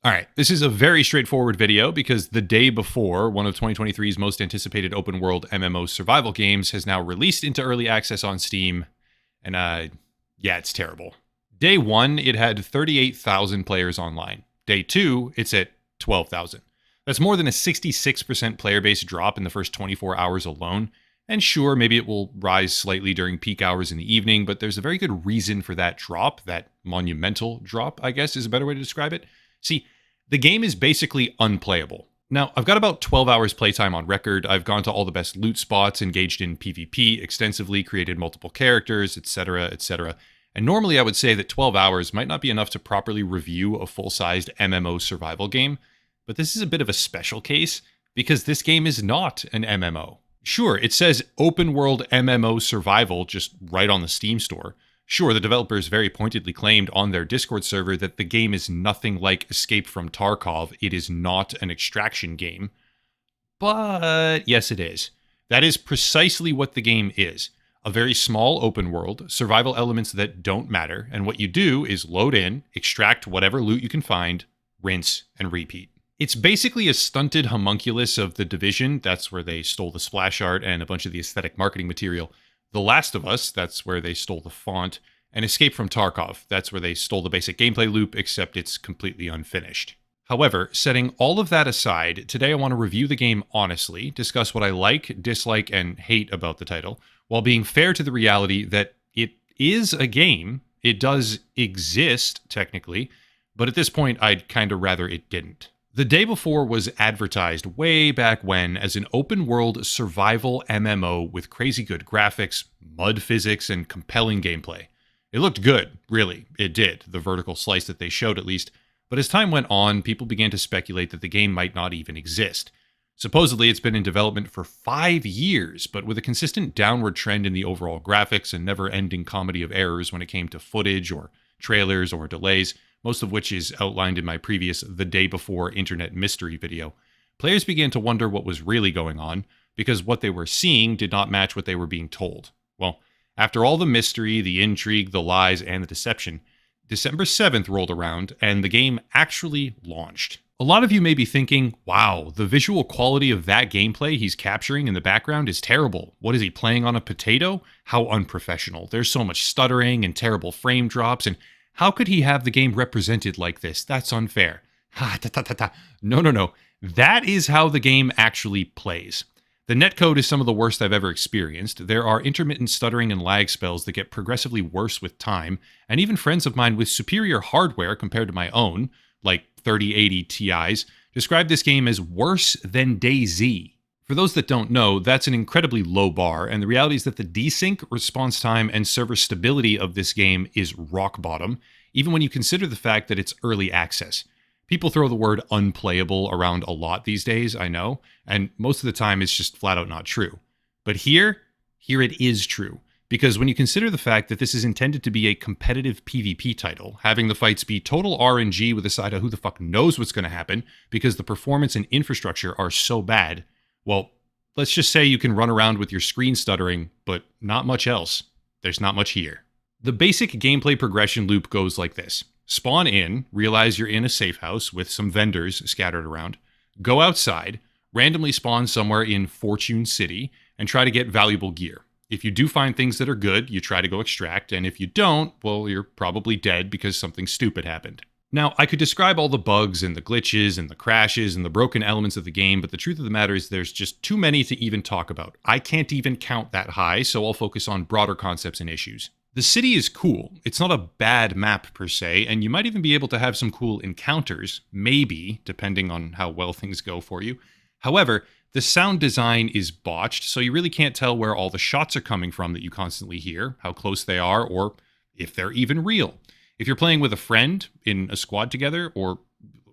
All right, this is a very straightforward video because the day before, one of 2023's most anticipated open world MMO survival games has now released into early access on Steam, and yeah, it's terrible. Day 1, it had 38,000 players online. Day 2, it's at 12,000. That's more than a 66% player base drop in the first 24 hours alone. And sure, maybe it will rise slightly during peak hours in the evening, but there's a very good reason for that drop, that monumental drop, I guess is a better way to describe it. See, the game is basically unplayable. Now, I've got about 12 hours playtime on record. I've gone to all the best loot spots, engaged in PvP extensively, created multiple characters, etc., etc. And normally I would say that 12 hours might not be enough to properly review a full-sized MMO survival game, but this is a bit of a special case because this game is not an MMO. Sure, it says open world MMO survival just right on the Steam store. Sure, the developers very pointedly claimed on their Discord server that the game is nothing like Escape from Tarkov. It is not an extraction game. But yes, it is. That is precisely what the game is. A very small open world, survival elements that don't matter, and what you do is load in, extract whatever loot you can find, rinse, and repeat. It's basically a stunted homunculus of The Division. That's where they stole the splash art and a bunch of the aesthetic marketing material. The Last of Us, that's where they stole the font, and Escape from Tarkov, that's where they stole the basic gameplay loop, except it's completely unfinished. However, setting all of that aside, today I want to review the game honestly, discuss what I like, dislike, and hate about the title, while being fair to the reality that it is a game, it does exist, technically, but at this point I'd kinda rather it didn't. The Day Before was advertised way back when as an open-world survival MMO with crazy good graphics, mud physics, and compelling gameplay. It looked good, really. It did, the vertical slice that they showed at least. But as time went on, people began to speculate that the game might not even exist. Supposedly, it's been in development for 5 years, but with a consistent downward trend in the overall graphics and never-ending comedy of errors when it came to footage or trailers or delays, most of which is outlined in my previous The Day Before Internet Mystery video, players began to wonder what was really going on, because what they were seeing did not match what they were being told. Well, after all the mystery, the intrigue, the lies, and the deception, December 7th rolled around, and the game actually launched. A lot of you may be thinking, wow, the visual quality of that gameplay he's capturing in the background is terrible. What is he, playing on a potato? How unprofessional. There's so much stuttering and terrible frame drops, and how could he have the game represented like this? That's unfair. No. That is how the game actually plays. The netcode is some of the worst I've ever experienced. There are intermittent stuttering and lag spells that get progressively worse with time, and even friends of mine with superior hardware compared to my own, like 3080 Ti's, describe this game as worse than DayZ. For those that don't know, that's an incredibly low bar, and the reality is that the desync, response time, and server stability of this game is rock bottom, even when you consider the fact that it's early access. People throw the word unplayable around a lot these days, I know, and most of the time it's just flat out not true. But here it is true, because when you consider the fact that this is intended to be a competitive PvP title, having the fights be total RNG with a side of who the fuck knows what's going to happen, because the performance and infrastructure are so bad, well, let's just say you can run around with your screen stuttering, but not much else. There's not much here. The basic gameplay progression loop goes like this. Spawn in, realize you're in a safe house with some vendors scattered around, go outside, randomly spawn somewhere in Fortune City, and try to get valuable gear. If you do find things that are good, you try to go extract, and if you don't, well, you're probably dead because something stupid happened. Now, I could describe all the bugs and the glitches and the crashes and the broken elements of the game, but the truth of the matter is there's just too many to even talk about. I can't even count that high, so I'll focus on broader concepts and issues. The city is cool. It's not a bad map per se, and you might even be able to have some cool encounters, maybe, depending on how well things go for you. However, the sound design is botched, so you really can't tell where all the shots are coming from that you constantly hear, how close they are, or if they're even real. If you're playing with a friend in a squad together, or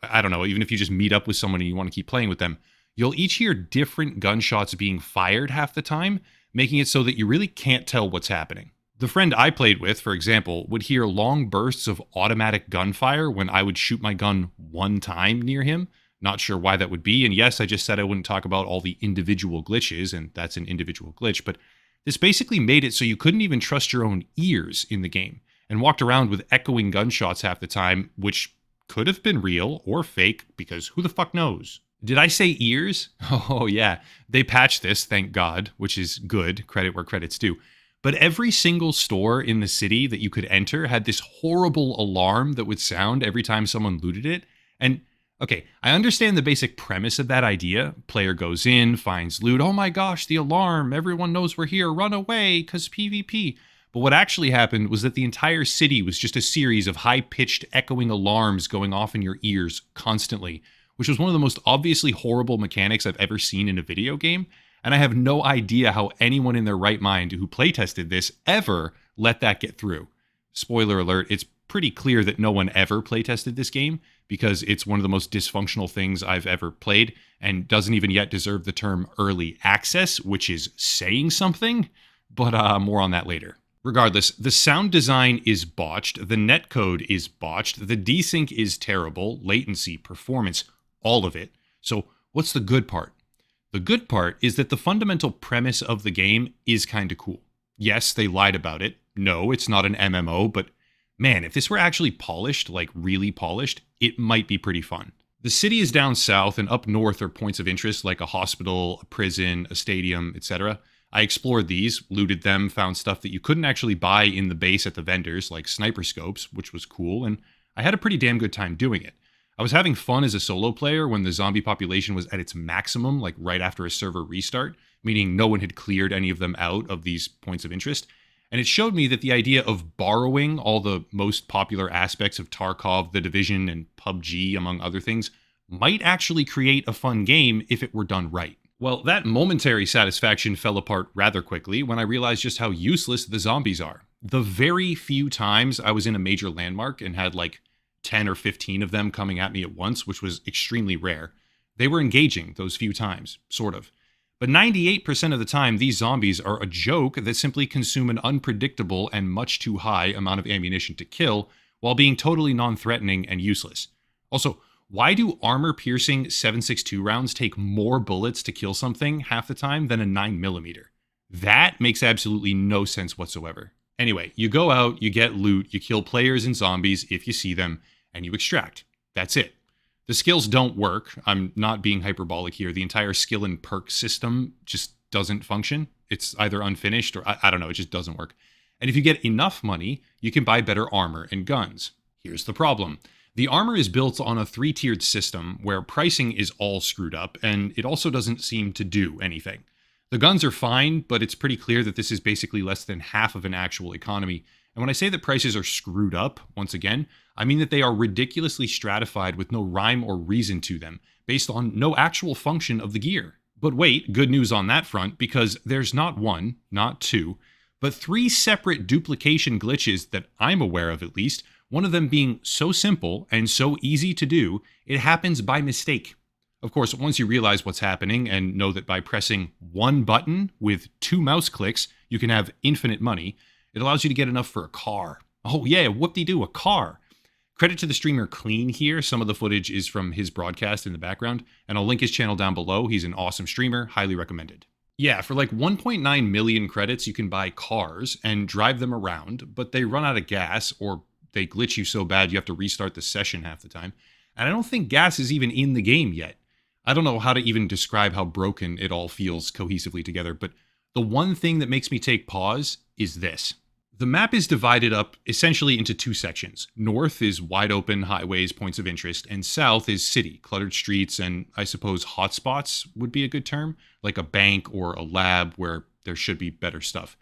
I don't know, even if you just meet up with someone and you want to keep playing with them, you'll each hear different gunshots being fired half the time, making it so that you really can't tell what's happening. The friend I played with, for example, would hear long bursts of automatic gunfire when I would shoot my gun one time near him. Not sure why that would be, and yes, I just said I wouldn't talk about all the individual glitches, and that's an individual glitch, but this basically made it so you couldn't even trust your own ears in the game, and walked around with echoing gunshots half the time, which could have been real or fake because who the fuck knows? Did I say ears? Oh, yeah. They patched this, thank God, which is good. Credit where credit's due. But every single store in the city that you could enter had this horrible alarm that would sound every time someone looted it. And okay, I understand the basic premise of that idea. Player goes in, finds loot. Oh my gosh, the alarm. Everyone knows we're here. Run away, because PvP. But what actually happened was that the entire city was just a series of high-pitched echoing alarms going off in your ears constantly, which was one of the most obviously horrible mechanics I've ever seen in a video game. And I have no idea how anyone in their right mind who playtested this ever let that get through. Spoiler alert, it's pretty clear that no one ever playtested this game because it's one of the most dysfunctional things I've ever played and doesn't even yet deserve the term early access, which is saying something, but more on that later. Regardless, the sound design is botched, the netcode is botched, the desync is terrible, latency, performance, all of it. So what's the good part? The good part is that the fundamental premise of the game is kind of cool. Yes, they lied about it. No, it's not an MMO, but man, if this were actually polished, like really polished, it might be pretty fun. The city is down south, and up north are points of interest like a hospital, a prison, a stadium, etc. I explored these, looted them, found stuff that you couldn't actually buy in the base at the vendors, like sniper scopes, which was cool, and I had a pretty damn good time doing it. I was having fun as a solo player when the zombie population was at its maximum, like right after a server restart, meaning no one had cleared any of them out of these points of interest. And it showed me that the idea of borrowing all the most popular aspects of Tarkov, The Division, and PUBG, among other things, might actually create a fun game if it were done right. Well, that momentary satisfaction fell apart rather quickly when I realized just how useless the zombies are. The very few times I was in a major landmark and had like 10 or 15 of them coming at me at once, which was extremely rare, they were engaging those few times, sort of. But 98% of the time, these zombies are a joke that simply consume an unpredictable and much too high amount of ammunition to kill, while being totally non-threatening and useless. Also, why do armor-piercing 7.62 rounds take more bullets to kill something half the time than a 9mm? That makes absolutely no sense whatsoever. Anyway, you go out, you get loot, you kill players and zombies if you see them, and you extract. That's it. The skills don't work. I'm not being hyperbolic here. The entire skill and perk system just doesn't function. It's either unfinished or I don't know, it just doesn't work. And if you get enough money, you can buy better armor and guns. Here's the problem. The armor is built on a 3-tiered system where pricing is all screwed up, and it also doesn't seem to do anything. The guns are fine, but it's pretty clear that this is basically less than half of an actual economy. And when I say that prices are screwed up, once again, I mean that they are ridiculously stratified with no rhyme or reason to them, based on no actual function of the gear. But wait, good news on that front, because there's not one, not two, but 3 separate duplication glitches that I'm aware of at least, one of them being so simple and so easy to do, it happens by mistake. Of course, once you realize what's happening and know that by pressing one button with 2 mouse clicks, you can have infinite money, it allows you to get enough for a car. Oh yeah, whoop-de-doo, a car. Credit to the streamer Clean here. Some of the footage is from his broadcast in the background, and I'll link his channel down below. He's an awesome streamer, highly recommended. Yeah, for like 1.9 million credits, you can buy cars and drive them around, but they run out of gas or they glitch you so bad you have to restart the session half the time. And I don't think gas is even in the game yet. I don't know how to even describe how broken it all feels cohesively together, but the one thing that makes me take pause is this. The map is divided up essentially into 2 sections. North is wide open highways, points of interest, and south is city, cluttered streets, and I suppose hotspots would be a good term, like a bank or a lab where there should be better stuff.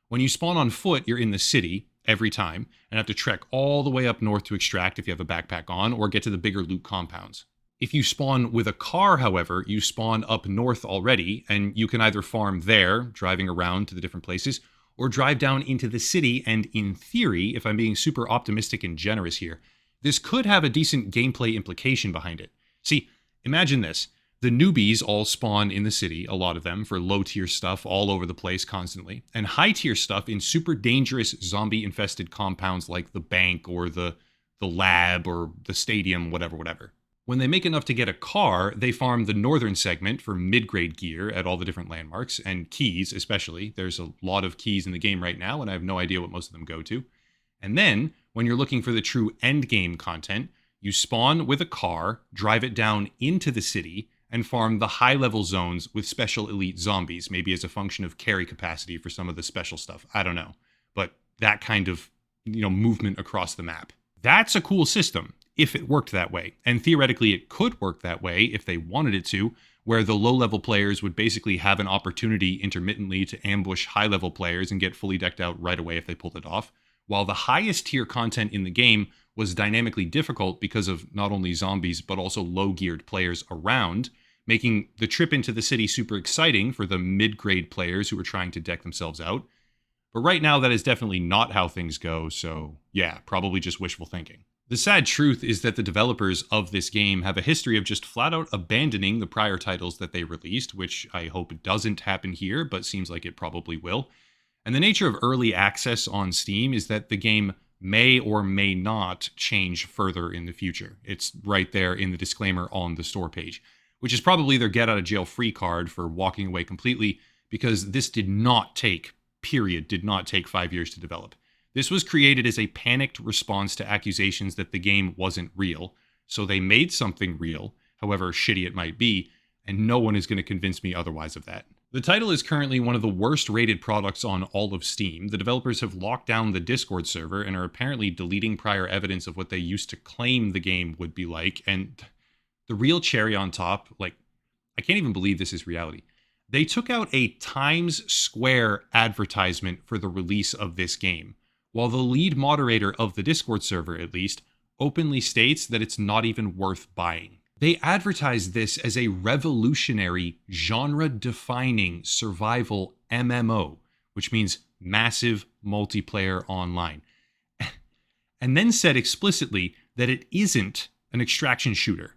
When you spawn on foot, you're in the city every time and have to trek all the way up north to extract if you have a backpack on or get to the bigger loot compounds. If you spawn with a car, however, you spawn up north already, and you can either farm there, driving around to the different places, or drive down into the city, and in theory, if I'm being super optimistic and generous here, this could have a decent gameplay implication behind it. See, imagine this. The newbies all spawn in the city, a lot of them, for low-tier stuff all over the place constantly, and high-tier stuff in super dangerous zombie-infested compounds like the bank or the lab or the stadium, whatever. When they make enough to get a car, they farm the northern segment for mid-grade gear at all the different landmarks, and keys especially. There's a lot of keys in the game right now, and I have no idea what most of them go to. And then, when you're looking for the true endgame content, You spawn with a car, drive it down into the city, and farm the high-level zones with special elite zombies, maybe as a function of carry capacity for some of the special stuff. I don't know. But that kind of, movement across the map. That's a cool system, if it worked that way. And theoretically, it could work that way if they wanted it to, where the low-level players would basically have an opportunity intermittently to ambush high-level players and get fully decked out right away if they pulled it off, while the highest tier content in the game was dynamically difficult because of not only zombies, but also low-geared players around, making the trip into the city super exciting for the mid-grade players who were trying to deck themselves out. But right now, that is definitely not how things go, so yeah, probably just wishful thinking. The sad truth is that the developers of this game have a history of just flat out abandoning the prior titles that they released, which I hope doesn't happen here, but seems like it probably will. And the nature of early access on Steam is that the game may or may not change further in the future. It's right there in the disclaimer on the store page, which is probably their get out of jail free card for walking away completely, because this did not take 5 years to develop. This was created as a panicked response to accusations that the game wasn't real, so they made something real, however shitty it might be, and no one is going to convince me otherwise of that. The title is currently one of the worst rated products on all of Steam. The developers have locked down the Discord server and are apparently deleting prior evidence of what they used to claim the game would be like, and the real cherry on top, I can't even believe this is reality. They took out a Times Square advertisement for the release of this game, while the lead moderator of the Discord server, at least, openly states that it's not even worth buying. They advertise this as a revolutionary, genre-defining survival MMO, which means massive multiplayer online, and then said explicitly that it isn't an extraction shooter.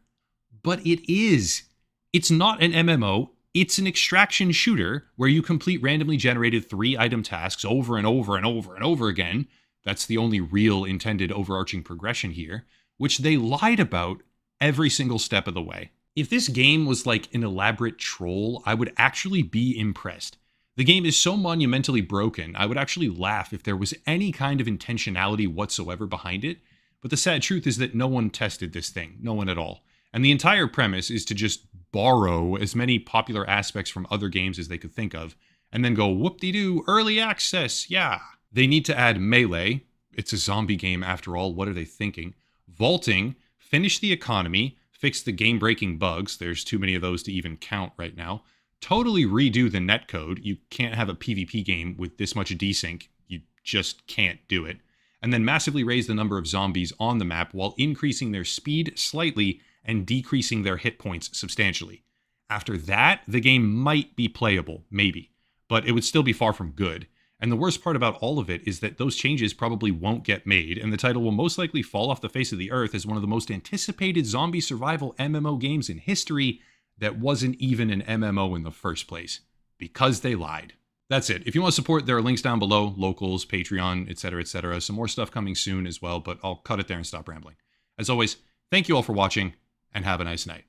But it is. It's not an MMO. It's an extraction shooter where you complete randomly generated 3-item tasks over and over and over and over again. That's the only real intended overarching progression here, which they lied about every single step of the way. If this game was like an elaborate troll, I would actually be impressed. The game is so monumentally broken, I would actually laugh if there was any kind of intentionality whatsoever behind it. But the sad truth is that no one tested this thing, no one at all. And the entire premise is to just borrow as many popular aspects from other games as they could think of, and then go whoop-de-doo, early access, yeah. They need to add melee. It's a zombie game after all, what are they thinking? Vaulting, finish the economy, fix the game-breaking bugs, there's too many of those to even count right now, totally redo the netcode, you can't have a PvP game with this much desync, you just can't do it, and then massively raise the number of zombies on the map while increasing their speed slightly and decreasing their hit points substantially. After that, the game might be playable, maybe, but it would still be far from good. And the worst part about all of it is that those changes probably won't get made, and the title will most likely fall off the face of the earth as one of the most anticipated zombie survival MMO games in history that wasn't even an MMO in the first place, because they lied. That's it. If you want to support, there are links down below, locals, Patreon, etc., etc. Some more stuff coming soon as well, but I'll cut it there and stop rambling. As always, thank you all for watching, and have a nice night.